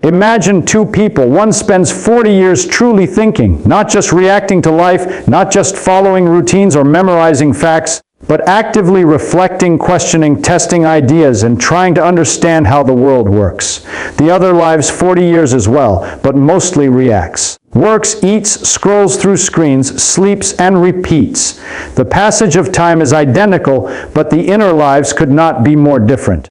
Imagine two people. One spends 40 years truly thinking, not just reacting to life, not just following routines or memorizing facts, but actively reflecting, questioning, testing ideas, and trying to understand how the world works. The other lives 40 years as well, but mostly reacts. Works, eats, scrolls through screens, sleeps, and repeats. The passage of time is identical, but the inner lives could not be more different.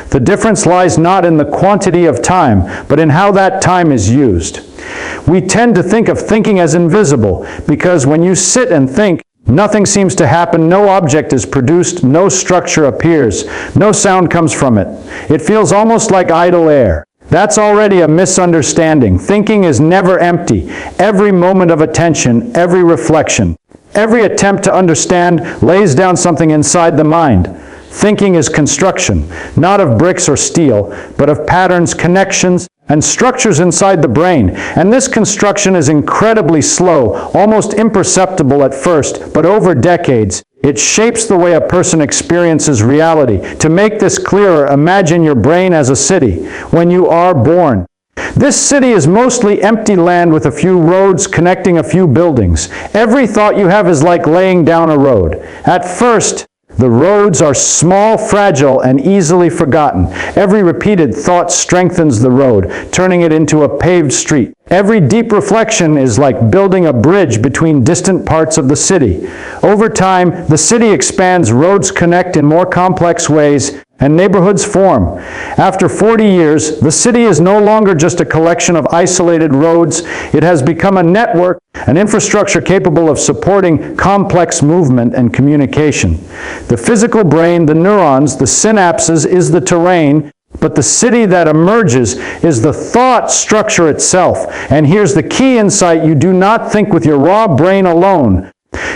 The difference lies not in the quantity of time, but in how that time is used. We tend to think of thinking as invisible, because when you sit and think, nothing seems to happen, no object is produced, no structure appears, no sound comes from it. It feels almost like idle air. That's already a misunderstanding. Thinking is never empty. Every moment of attention, every reflection, every attempt to understand lays down something inside the mind. Thinking is construction, not of bricks or steel, but of patterns, connections, and structures inside the brain. And this construction is incredibly slow, almost imperceptible at first, but over decades, it shapes the way a person experiences reality. To make this clearer, imagine your brain as a city. When you are born, this city is mostly empty land with a few roads connecting a few buildings. Every thought you have is like laying down a road. At first, the roads are small, fragile, and easily forgotten. Every repeated thought strengthens the road, turning it into a paved street. Every deep reflection is like building a bridge between distant parts of the city. Over time, the city expands, roads connect in more complex ways, and neighborhoods form. After 40 years, the city is no longer just a collection of isolated roads. It has become a network, an infrastructure capable of supporting complex movement and communication. The physical brain, the neurons, the synapses is the terrain, but the city that emerges is the thought structure itself. And here's the key insight: you do not think with your raw brain alone.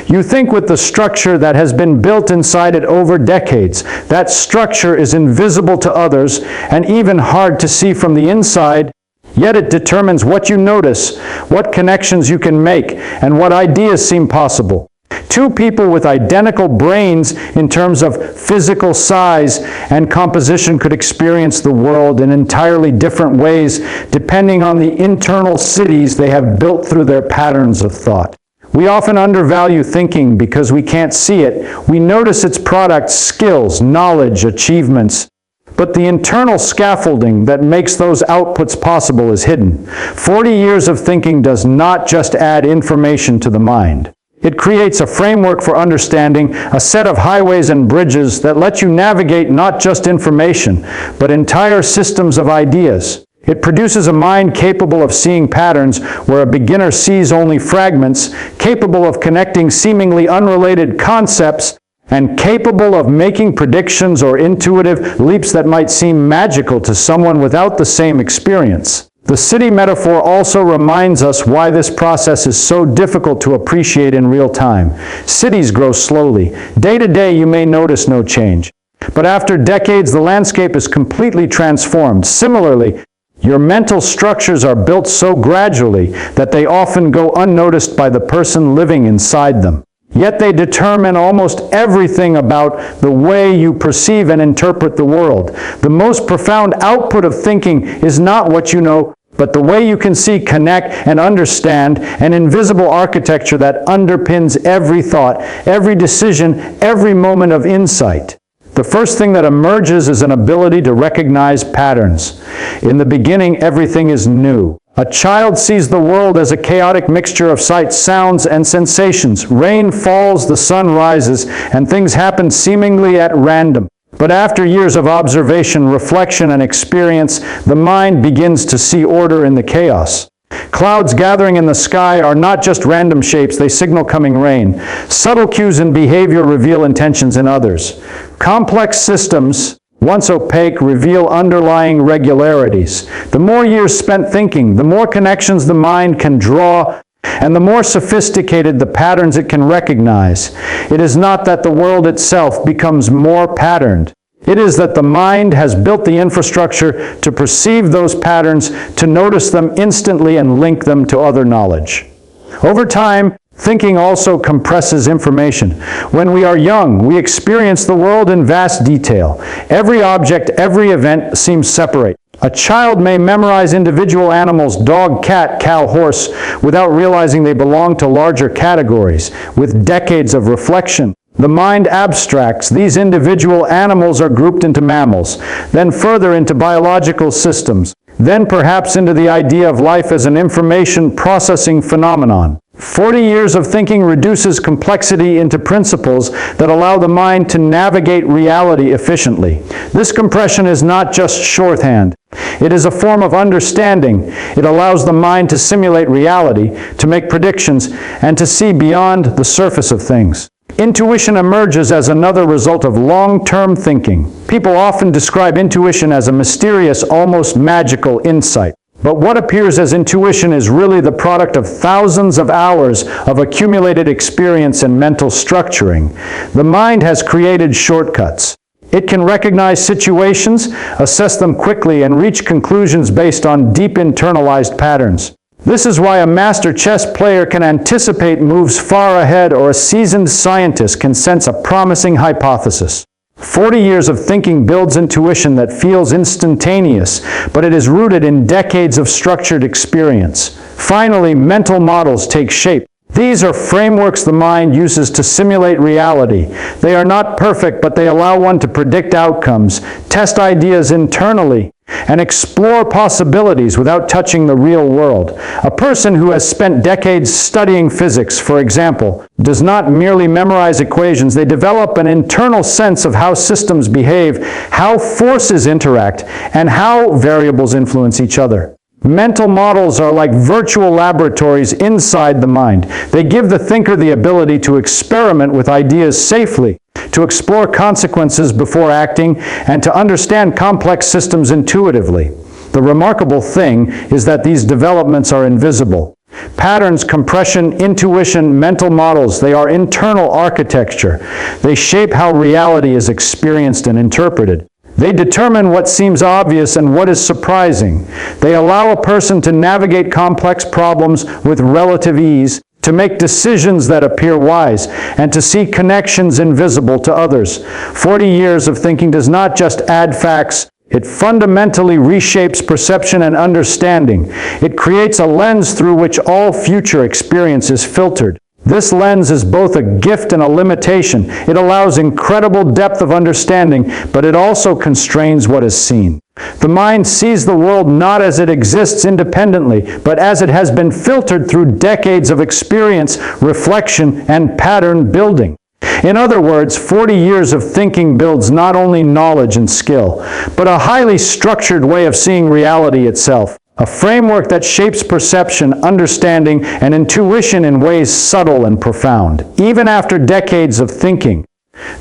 You think with the structure that has been built inside it over decades. That structure is invisible to others and even hard to see from the inside, yet it determines what you notice, what connections you can make, and what ideas seem possible. Two people with identical brains in terms of physical size and composition could experience the world in entirely different ways, depending on the internal cities they have built through their patterns of thought. We often undervalue thinking because we can't see it. We notice its products, skills, knowledge, achievements. But the internal scaffolding that makes those outputs possible is hidden. 40 years of thinking does not just add information to the mind. It creates a framework for understanding, a set of highways and bridges that let you navigate not just information, but entire systems of ideas. It produces a mind capable of seeing patterns where a beginner sees only fragments, capable of connecting seemingly unrelated concepts, and capable of making predictions or intuitive leaps that might seem magical to someone without the same experience. The city metaphor also reminds us why this process is so difficult to appreciate in real time. Cities grow slowly. Day to day, you may notice no change. But after decades, the landscape is completely transformed. Similarly, your mental structures are built so gradually that they often go unnoticed by the person living inside them. Yet they determine almost everything about the way you perceive and interpret the world. The most profound output of thinking is not what you know, but the way you can see, connect, and understand an invisible architecture that underpins every thought, every decision, every moment of insight. The first thing that emerges is an ability to recognize patterns. In the beginning, everything is new. A child sees the world as a chaotic mixture of sights, sounds, and sensations. Rain falls, the sun rises, and things happen seemingly at random. But after years of observation, reflection, and experience, the mind begins to see order in the chaos. Clouds gathering in the sky are not just random shapes, they signal coming rain. Subtle cues in behavior reveal intentions in others. Complex systems, once opaque, reveal underlying regularities. The more years spent thinking, the more connections the mind can draw, and the more sophisticated the patterns it can recognize. It is not that the world itself becomes more patterned. It is that the mind has built the infrastructure to perceive those patterns, to notice them instantly and link them to other knowledge. Over time, thinking also compresses information. When we are young, we experience the world in vast detail. Every object, every event seems separate. A child may memorize individual animals, dog, cat, cow, horse, without realizing they belong to larger categories. With decades of reflection, the mind abstracts. These individual animals are grouped into mammals, then further into biological systems, then perhaps into the idea of life as an information processing phenomenon. 40 years of thinking reduces complexity into principles that allow the mind to navigate reality efficiently. This compression is not just shorthand. It is a form of understanding. It allows the mind to simulate reality, to make predictions, and to see beyond the surface of things. Intuition emerges as another result of long-term thinking. People often describe intuition as a mysterious, almost magical insight. But what appears as intuition is really the product of thousands of hours of accumulated experience and mental structuring. The mind has created shortcuts. It can recognize situations, assess them quickly, and reach conclusions based on deep internalized patterns. This is why a master chess player can anticipate moves far ahead, or a seasoned scientist can sense a promising hypothesis. 40 years of thinking builds intuition that feels instantaneous, but it is rooted in decades of structured experience. Finally, mental models take shape. These are frameworks the mind uses to simulate reality. They are not perfect, but they allow one to predict outcomes, test ideas internally, and explore possibilities without touching the real world. A person who has spent decades studying physics, for example, does not merely memorize equations. They develop an internal sense of how systems behave, how forces interact, and how variables influence each other. Mental models are like virtual laboratories inside the mind. They give the thinker the ability to experiment with ideas safely, to explore consequences before acting, and to understand complex systems intuitively. The remarkable thing is that these developments are invisible. Patterns, compression, intuition, mental models, they are internal architecture. They shape how reality is experienced and interpreted. They determine what seems obvious and what is surprising. They allow a person to navigate complex problems with relative ease, to make decisions that appear wise, and to see connections invisible to others. 40 years of thinking does not just add facts, it fundamentally reshapes perception and understanding. It creates a lens through which all future experience is filtered. This lens is both a gift and a limitation. It allows incredible depth of understanding, but it also constrains what is seen. The mind sees the world not as it exists independently, but as it has been filtered through decades of experience, reflection, and pattern building. In other words, 40 years of thinking builds not only knowledge and skill, but a highly structured way of seeing reality itself. A framework that shapes perception, understanding, and intuition in ways subtle and profound. Even after decades of thinking,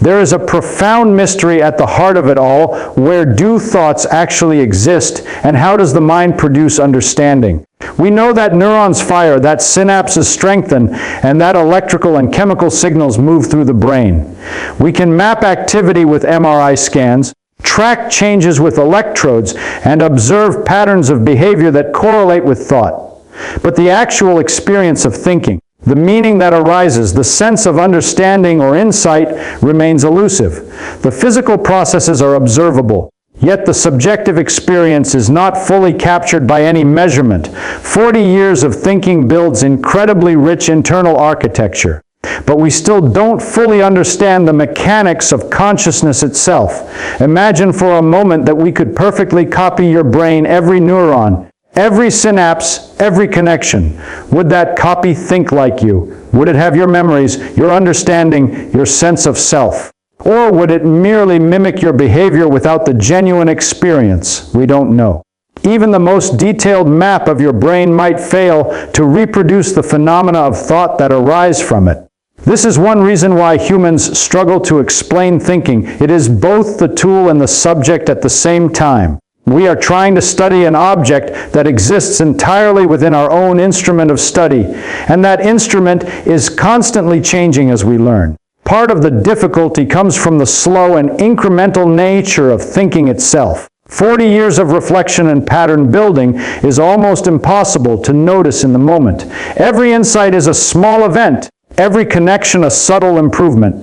there is a profound mystery at the heart of it all. Where do thoughts actually exist, and how does the mind produce understanding? We know that neurons fire, that synapses strengthen, and that electrical and chemical signals move through the brain. We can map activity with MRI scans, track changes with electrodes, and observe patterns of behavior that correlate with thought. But the actual experience of thinking, the meaning that arises, the sense of understanding or insight, remains elusive. The physical processes are observable, yet the subjective experience is not fully captured by any measurement. 40 years of thinking builds incredibly rich internal architecture. But we still don't fully understand the mechanics of consciousness itself. Imagine for a moment that we could perfectly copy your brain, every neuron, every synapse, every connection. Would that copy think like you? Would it have your memories, your understanding, your sense of self? Or would it merely mimic your behavior without the genuine experience? We don't know. Even the most detailed map of your brain might fail to reproduce the phenomena of thought that arise from it. This is one reason why humans struggle to explain thinking. It is both the tool and the subject at the same time. We are trying to study an object that exists entirely within our own instrument of study, and that instrument is constantly changing as we learn. Part of the difficulty comes from the slow and incremental nature of thinking itself. 40 years of reflection and pattern building is almost impossible to notice in the moment. Every insight is a small event, Every connection a subtle improvement.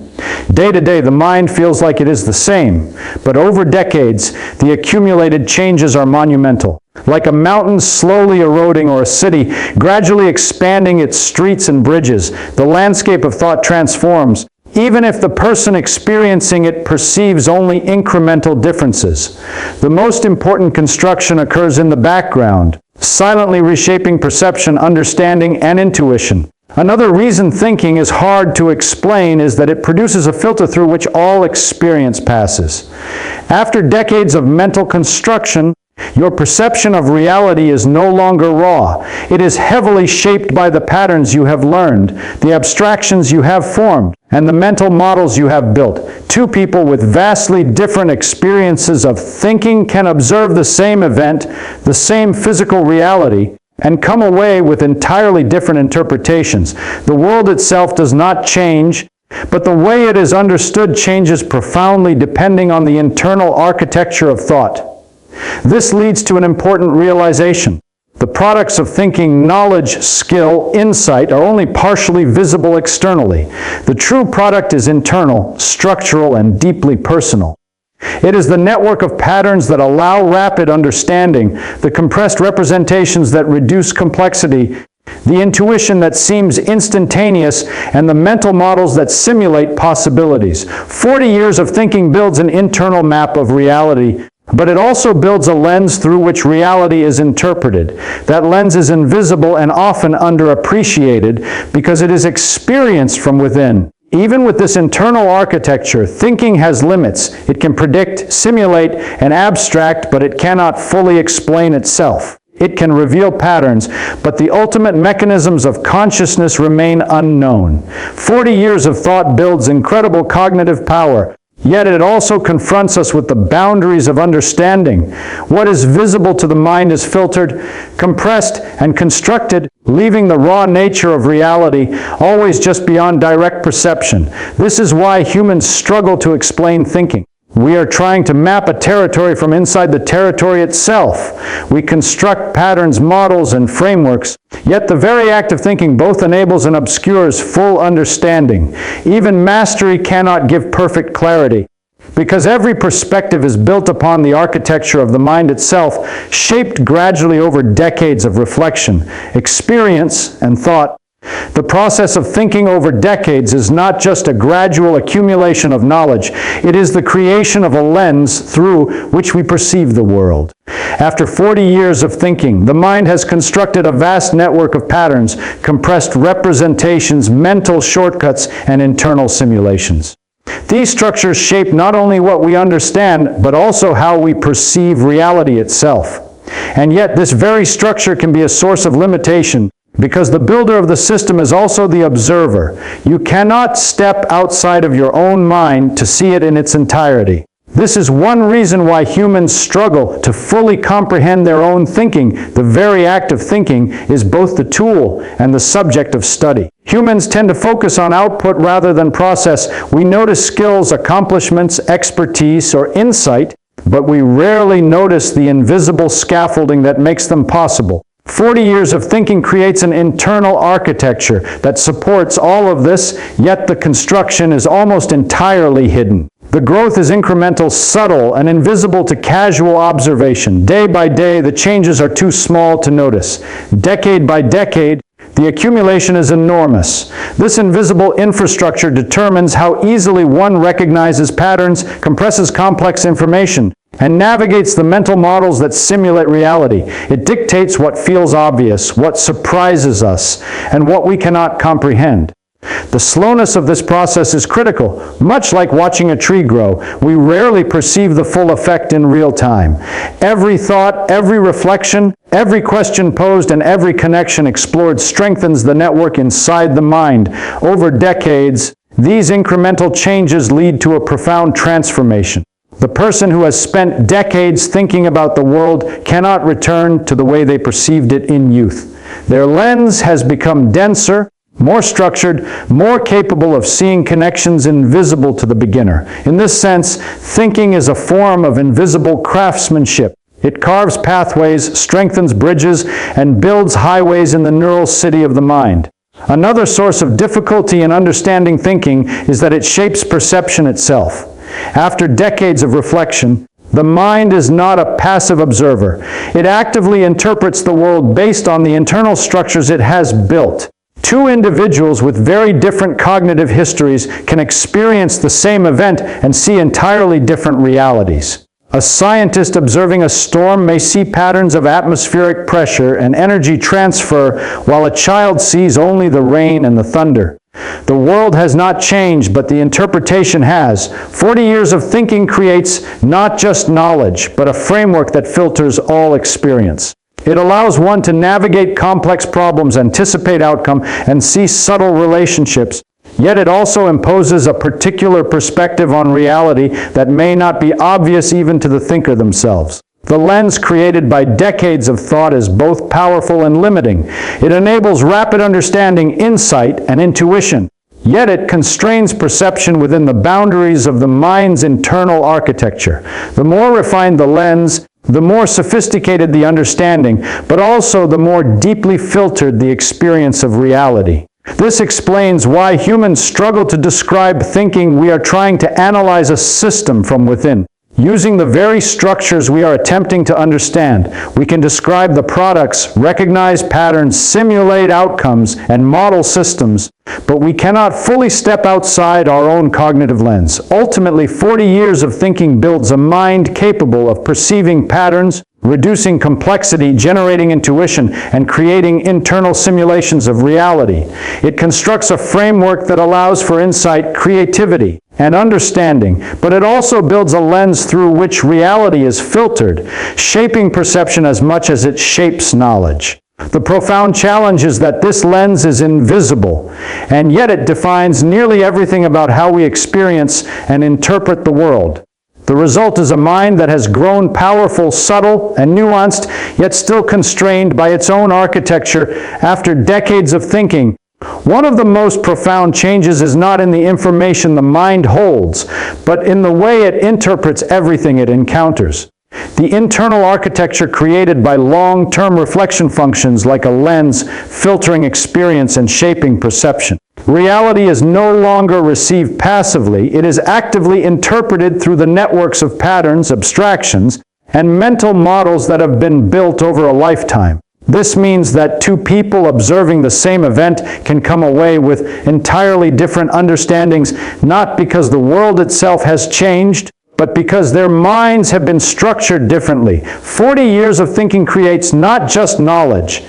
Day to day, the mind feels like it is the same, but over decades, the accumulated changes are monumental. Like a mountain slowly eroding or a city gradually expanding its streets and bridges, the landscape of thought transforms, even if the person experiencing it perceives only incremental differences. The most important construction occurs in the background, silently reshaping perception, understanding, and intuition. Another reason thinking is hard to explain is that it produces a filter through which all experience passes. After decades of mental construction, your perception of reality is no longer raw. It is heavily shaped by the patterns you have learned, the abstractions you have formed, and the mental models you have built. Two people with vastly different experiences of thinking can observe the same event, the same physical reality, and come away with entirely different interpretations. The world itself does not change, but the way it is understood changes profoundly depending on the internal architecture of thought. This leads to an important realization. The products of thinking, knowledge, skill, insight, are only partially visible externally. The true product is internal, structural, and deeply personal. It is the network of patterns that allow rapid understanding, the compressed representations that reduce complexity, the intuition that seems instantaneous, and the mental models that simulate possibilities. 40 years of thinking builds an internal map of reality, but it also builds a lens through which reality is interpreted. That lens is invisible and often underappreciated because it is experienced from within. Even with this internal architecture, thinking has limits. It can predict, simulate, and abstract, but it cannot fully explain itself. It can reveal patterns, but the ultimate mechanisms of consciousness remain unknown. 40 years of thought builds incredible cognitive power, yet it also confronts us with the boundaries of understanding. What is visible to the mind is filtered, compressed, and constructed, leaving the raw nature of reality always just beyond direct perception. This is why humans struggle to explain thinking. We are trying to map a territory from inside the territory itself. We construct patterns, models, and frameworks, yet the very act of thinking both enables and obscures full understanding. Even mastery cannot give perfect clarity, because every perspective is built upon the architecture of the mind itself, shaped gradually over decades of reflection, experience, and thought. The process of thinking over decades is not just a gradual accumulation of knowledge, it is the creation of a lens through which we perceive the world. After 40 years of thinking, the mind has constructed a vast network of patterns, compressed representations, mental shortcuts, and internal simulations. These structures shape not only what we understand, but also how we perceive reality itself. And yet, this very structure can be a source of limitation, because the builder of the system is also the observer. You cannot step outside of your own mind to see it in its entirety. This is one reason why humans struggle to fully comprehend their own thinking. The very act of thinking is both the tool and the subject of study. Humans tend to focus on output rather than process. We notice skills, accomplishments, expertise, or insight, but we rarely notice the invisible scaffolding that makes them possible. 40 years of thinking creates an internal architecture that supports all of this, yet the construction is almost entirely hidden. The growth is incremental, subtle, and invisible to casual observation. Day by day, the changes are too small to notice. Decade by decade, the accumulation is enormous. This invisible infrastructure determines how easily one recognizes patterns, compresses complex information, and navigates the mental models that simulate reality. It dictates what feels obvious, what surprises us, and what we cannot comprehend. The slowness of this process is critical. Much like watching a tree grow, we rarely perceive the full effect in real time. Every thought, every reflection, every question posed, and every connection explored strengthens the network inside the mind. Over decades, these incremental changes lead to a profound transformation. The person who has spent decades thinking about the world cannot return to the way they perceived it in youth. Their lens has become denser, more structured, more capable of seeing connections invisible to the beginner. In this sense, thinking is a form of invisible craftsmanship. It carves pathways, strengthens bridges, and builds highways in the neural city of the mind. Another source of difficulty in understanding thinking is that it shapes perception itself. After decades of reflection, the mind is not a passive observer. It actively interprets the world based on the internal structures it has built. Two individuals with very different cognitive histories can experience the same event and see entirely different realities. A scientist observing a storm may see patterns of atmospheric pressure and energy transfer, while a child sees only the rain and the thunder. The world has not changed, but the interpretation has. 40 years of thinking creates not just knowledge, but a framework that filters all experience. It allows one to navigate complex problems, anticipate outcome, and see subtle relationships. Yet it also imposes a particular perspective on reality that may not be obvious even to the thinker themselves. The lens created by decades of thought is both powerful and limiting. It enables rapid understanding, insight, and intuition. Yet it constrains perception within the boundaries of the mind's internal architecture. The more refined the lens, the more sophisticated the understanding, but also the more deeply filtered the experience of reality. This explains why humans struggle to describe thinking. We are trying to analyze a system from within. Using the very structures we are attempting to understand, we can describe the products, recognize patterns, simulate outcomes, and model systems, but we cannot fully step outside our own cognitive lens. Ultimately, 40 years of thinking builds a mind capable of perceiving patterns, reducing complexity, generating intuition, and creating internal simulations of reality. It constructs a framework that allows for insight, creativity, and understanding, but it also builds a lens through which reality is filtered, shaping perception as much as it shapes knowledge. The profound challenge is that this lens is invisible, and yet it defines nearly everything about how we experience and interpret the world. The result is a mind that has grown powerful, subtle, and nuanced, yet still constrained by its own architecture after decades of thinking. One of the most profound changes is not in the information the mind holds, but in the way it interprets everything it encounters. The internal architecture created by long-term reflection functions like a lens, filtering experience and shaping perception. Reality is no longer received passively. It is actively interpreted through the networks of patterns, abstractions, and mental models that have been built over a lifetime. This means that two people observing the same event can come away with entirely different understandings, not because the world itself has changed, but because their minds have been structured differently. 40 years of thinking creates not just knowledge,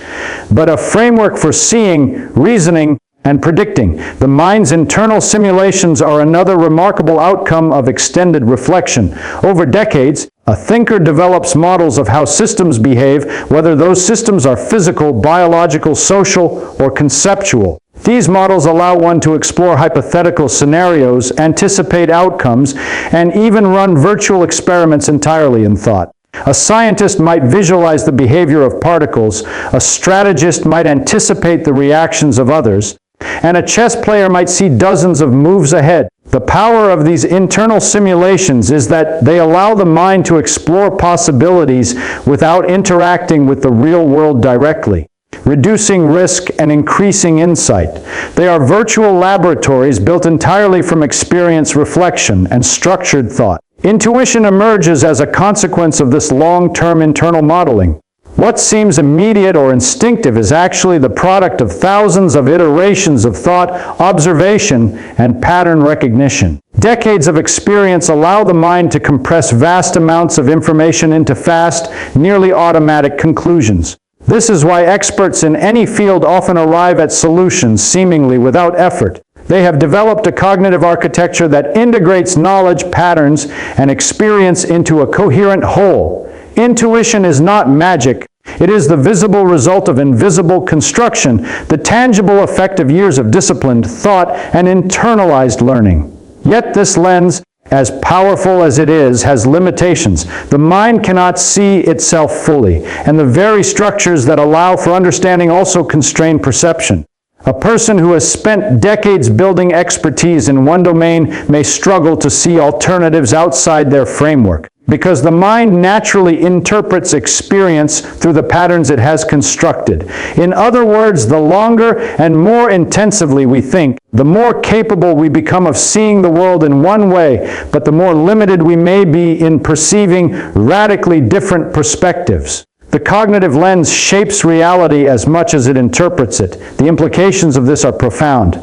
but a framework for seeing, reasoning, and predicting. The mind's internal simulations are another remarkable outcome of extended reflection. Over decades, a thinker develops models of how systems behave, whether those systems are physical, biological, social, or conceptual. These models allow one to explore hypothetical scenarios, anticipate outcomes, and even run virtual experiments entirely in thought. A scientist might visualize the behavior of particles, a strategist might anticipate the reactions of others, and a chess player might see dozens of moves ahead. The power of these internal simulations is that they allow the mind to explore possibilities without interacting with the real world directly, reducing risk and increasing insight. They are virtual laboratories built entirely from experience, reflection, and structured thought. Intuition emerges as a consequence of this long-term internal modeling. What seems immediate or instinctive is actually the product of thousands of iterations of thought, observation, and pattern recognition. Decades of experience allow the mind to compress vast amounts of information into fast, nearly automatic conclusions. This is why experts in any field often arrive at solutions seemingly without effort. They have developed a cognitive architecture that integrates knowledge, patterns, and experience into a coherent whole. Intuition is not magic. It is the visible result of invisible construction, the tangible effect of years of disciplined thought and internalized learning. Yet this lens, as powerful as it is, has limitations. The mind cannot see itself fully, and the very structures that allow for understanding also constrain perception. A person who has spent decades building expertise in one domain may struggle to see alternatives outside their framework. because the mind naturally interprets experience through the patterns it has constructed. In other words, the longer and more intensively we think, the more capable we become of seeing the world in one way, but the more limited we may be in perceiving radically different perspectives. The cognitive lens shapes reality as much as it interprets it. The implications of this are profound.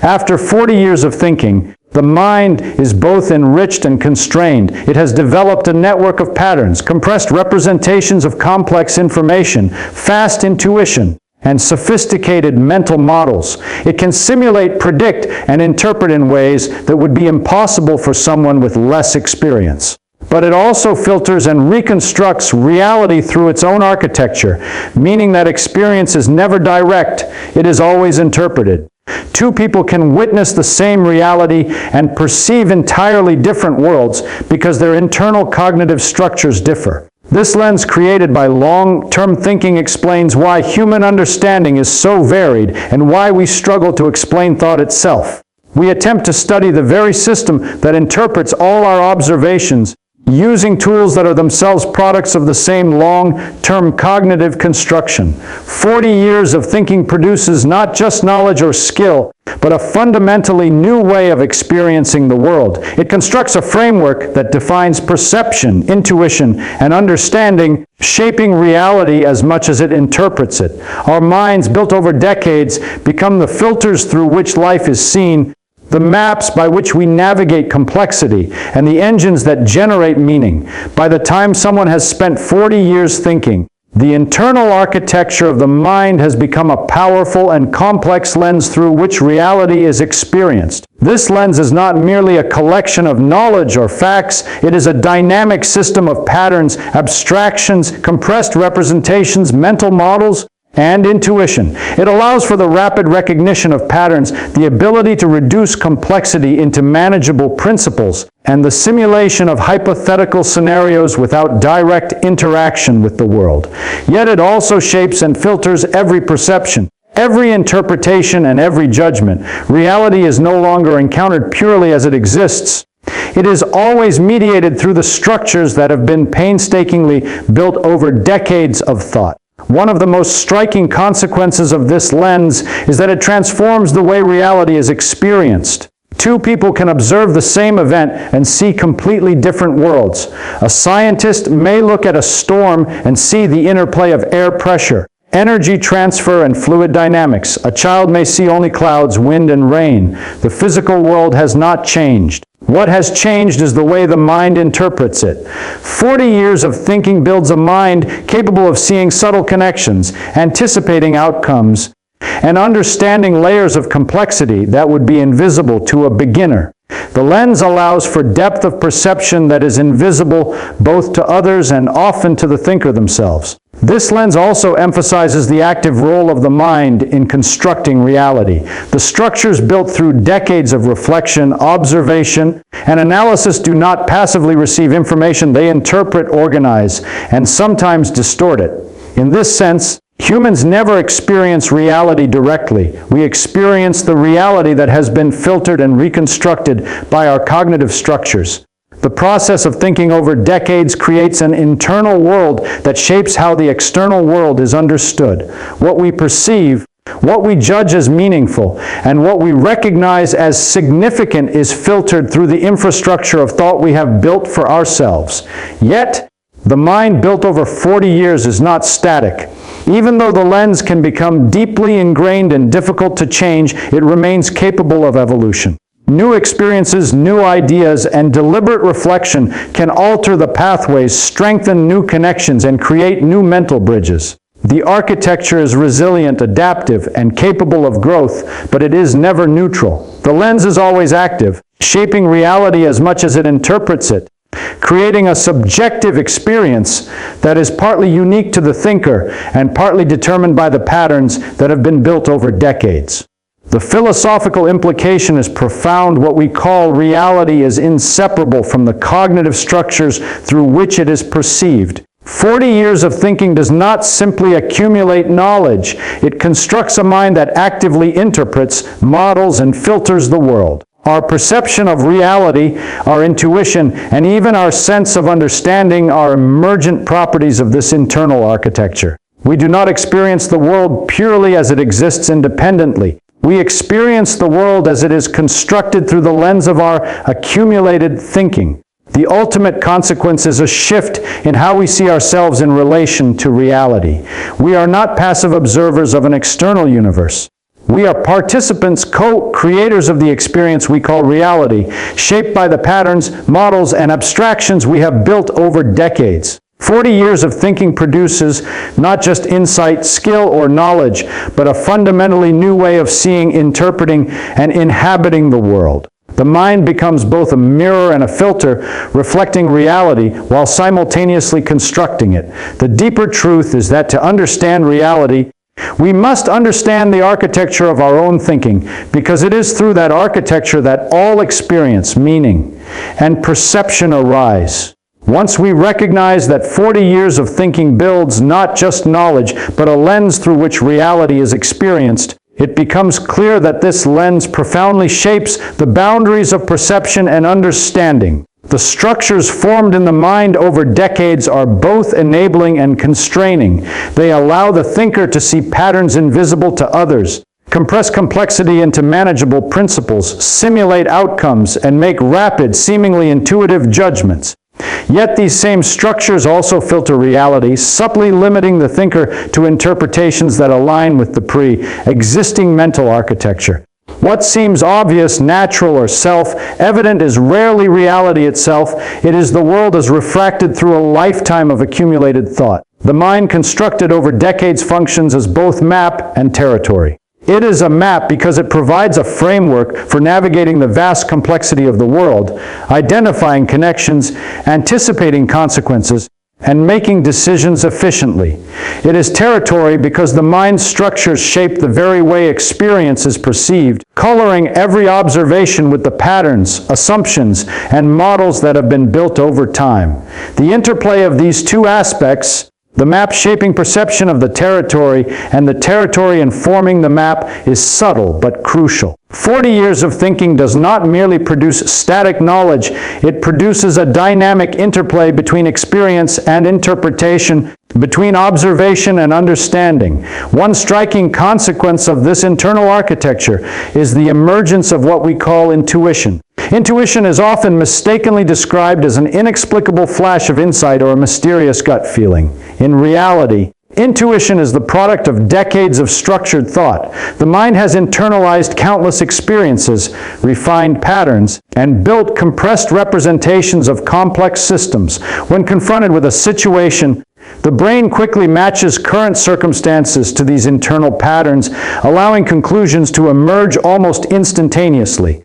After 40 years of thinking, the mind is both enriched and constrained. It has developed a network of patterns, compressed representations of complex information, fast intuition, and sophisticated mental models. It can simulate, predict, and interpret in ways that would be impossible for someone with less experience. But it also filters and reconstructs reality through its own architecture, meaning that experience is never direct, it is always interpreted. Two people can witness the same reality and perceive entirely different worlds because their internal cognitive structures differ. This lens created by long-term thinking explains why human understanding is so varied and why we struggle to explain thought itself. We attempt to study the very system that interprets all our observations using tools that are themselves products of the same long-term cognitive construction. 40 years of thinking produces not just knowledge or skill, but a fundamentally new way of experiencing the world. It constructs a framework that defines perception, intuition, and understanding, shaping reality as much as it interprets it. Our minds, built over decades, become the filters through which life is seen, the maps by which we navigate complexity, and the engines that generate meaning. By the time someone has spent 40 years thinking, the internal architecture of the mind has become a powerful and complex lens through which reality is experienced. This lens is not merely a collection of knowledge or facts, it is a dynamic system of patterns, abstractions, compressed representations, mental models, and intuition. It allows for the rapid recognition of patterns, the ability to reduce complexity into manageable principles, and the simulation of hypothetical scenarios without direct interaction with the world. Yet it also shapes and filters every perception, every interpretation, and every judgment. Reality is no longer encountered purely as it exists. It is always mediated through the structures that have been painstakingly built over decades of thought. One of the most striking consequences of this lens is that it transforms the way reality is experienced. Two people can observe the same event and see completely different worlds. A scientist may look at a storm and see the interplay of air pressure, energy transfer, and fluid dynamics. A child may see only clouds, wind, and rain. The physical world has not changed. What has changed is the way the mind interprets it. 40 years of thinking builds a mind capable of seeing subtle connections, anticipating outcomes, and understanding layers of complexity that would be invisible to a beginner. The lens allows for depth of perception that is invisible both to others and often to the thinker themselves. This lens also emphasizes the active role of the mind in constructing reality. The structures built through decades of reflection, observation, and analysis do not passively receive information. They interpret, organize, and sometimes distort it. In this sense, humans never experience reality directly. We experience the reality that has been filtered and reconstructed by our cognitive structures. The process of thinking over decades creates an internal world that shapes how the external world is understood. What we perceive, what we judge as meaningful, and what we recognize as significant is filtered through the infrastructure of thought we have built for ourselves. Yet, the mind built over 40 years is not static. Even though the lens can become deeply ingrained and difficult to change, it remains capable of evolution. New experiences, new ideas, and deliberate reflection can alter the pathways, strengthen new connections, and create new mental bridges. The architecture is resilient, adaptive, and capable of growth, but it is never neutral. The lens is always active, shaping reality as much as it interprets it, creating a subjective experience that is partly unique to the thinker and partly determined by the patterns that have been built over decades. The philosophical implication is profound. What we call reality is inseparable from the cognitive structures through which it is perceived. 40 years of thinking does not simply accumulate knowledge. It constructs a mind that actively interprets, models, and filters the world. Our perception of reality, our intuition, and even our sense of understanding are emergent properties of this internal architecture. We do not experience the world purely as it exists independently. We experience the world as it is constructed through the lens of our accumulated thinking. The ultimate consequence is a shift in how we see ourselves in relation to reality. We are not passive observers of an external universe. We are participants, co-creators of the experience we call reality, shaped by the patterns, models, and abstractions we have built over decades. 40 years of thinking produces not just insight, skill, or knowledge, but a fundamentally new way of seeing, interpreting, and inhabiting the world. The mind becomes both a mirror and a filter, reflecting reality while simultaneously constructing it. The deeper truth is that to understand reality, we must understand the architecture of our own thinking, because it is through that architecture that all experience, meaning, and perception arise. Once we recognize that 40 years of thinking builds not just knowledge, but a lens through which reality is experienced, it becomes clear that this lens profoundly shapes the boundaries of perception and understanding. The structures formed in the mind over decades are both enabling and constraining. They allow the thinker to see patterns invisible to others, compress complexity into manageable principles, simulate outcomes, and make rapid, seemingly intuitive judgments. Yet these same structures also filter reality, subtly limiting the thinker to interpretations that align with the pre-existing mental architecture. What seems obvious, natural, or self-evident is rarely reality itself. It is the world as refracted through a lifetime of accumulated thought. The mind constructed over decades functions as both map and territory. It is a map because it provides a framework for navigating the vast complexity of the world, identifying connections, anticipating consequences, and making decisions efficiently. It is territory because the mind's structures shape the very way experience is perceived, coloring every observation with the patterns, assumptions, and models that have been built over time. The interplay of these two aspects, the map shaping perception of the territory and the territory informing the map, is subtle but crucial. 40 years of thinking does not merely produce static knowledge, it produces a dynamic interplay between experience and interpretation, between observation and understanding. One striking consequence of this internal architecture is the emergence of what we call intuition. Intuition is often mistakenly described as an inexplicable flash of insight or a mysterious gut feeling. In reality, intuition is the product of decades of structured thought. The mind has internalized countless experiences, refined patterns, and built compressed representations of complex systems. When confronted with a situation, the brain quickly matches current circumstances to these internal patterns, allowing conclusions to emerge almost instantaneously.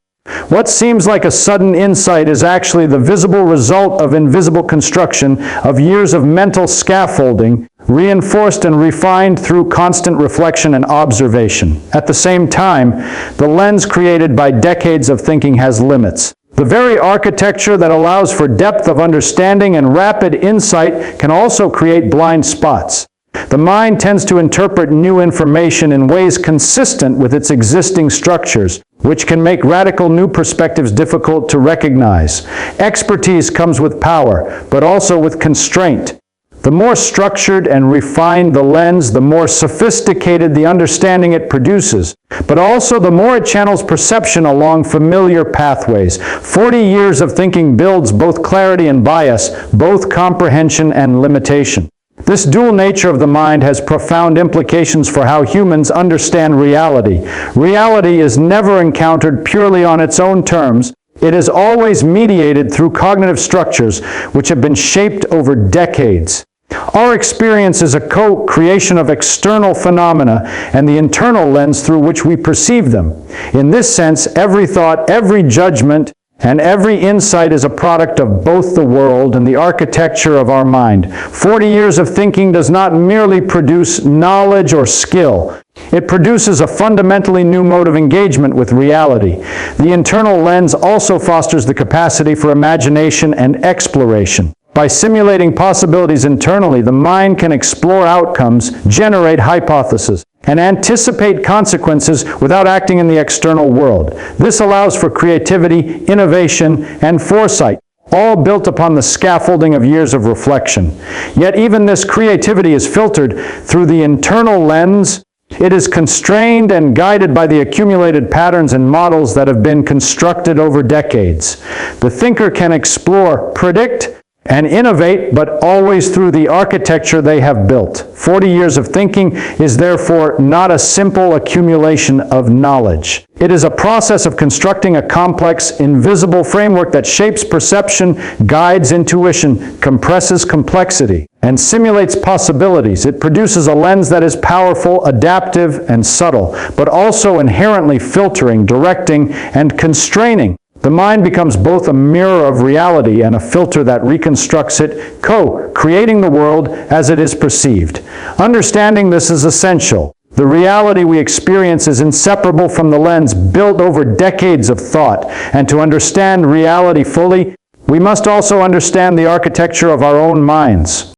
What seems like a sudden insight is actually the visible result of invisible construction, of years of mental scaffolding, reinforced and refined through constant reflection and observation. At the same time, the lens created by decades of thinking has limits. The very architecture that allows for depth of understanding and rapid insight can also create blind spots. The mind tends to interpret new information in ways consistent with its existing structures, which can make radical new perspectives difficult to recognize. Expertise comes with power, but also with constraint. The more structured and refined the lens, the more sophisticated the understanding it produces, but also the more it channels perception along familiar pathways. 40 years of thinking builds both clarity and bias, both comprehension and limitation. This dual nature of the mind has profound implications for how humans understand reality. Reality is never encountered purely on its own terms. It is always mediated through cognitive structures which have been shaped over decades. Our experience is a co-creation of external phenomena and the internal lens through which we perceive them. In this sense, every thought, every judgment, and every insight is a product of both the world and the architecture of our mind. 40 years of thinking does not merely produce knowledge or skill. It produces a fundamentally new mode of engagement with reality. The internal lens also fosters the capacity for imagination and exploration. By simulating possibilities internally, the mind can explore outcomes, generate hypotheses, and anticipate consequences without acting in the external world. This allows for creativity, innovation, and foresight, all built upon the scaffolding of years of reflection. Yet even this creativity is filtered through the internal lens. It is constrained and guided by the accumulated patterns and models that have been constructed over decades. The thinker can explore, predict, and innovate, but always through the architecture they have built. 40 years of thinking is therefore not a simple accumulation of knowledge. It is a process of constructing a complex, invisible framework that shapes perception, guides intuition, compresses complexity, and simulates possibilities. It produces a lens that is powerful, adaptive, and subtle, but also inherently filtering, directing, and constraining. The mind becomes both a mirror of reality and a filter that reconstructs it, co-creating the world as it is perceived. Understanding this is essential. The reality we experience is inseparable from the lens built over decades of thought, and to understand reality fully, we must also understand the architecture of our own minds.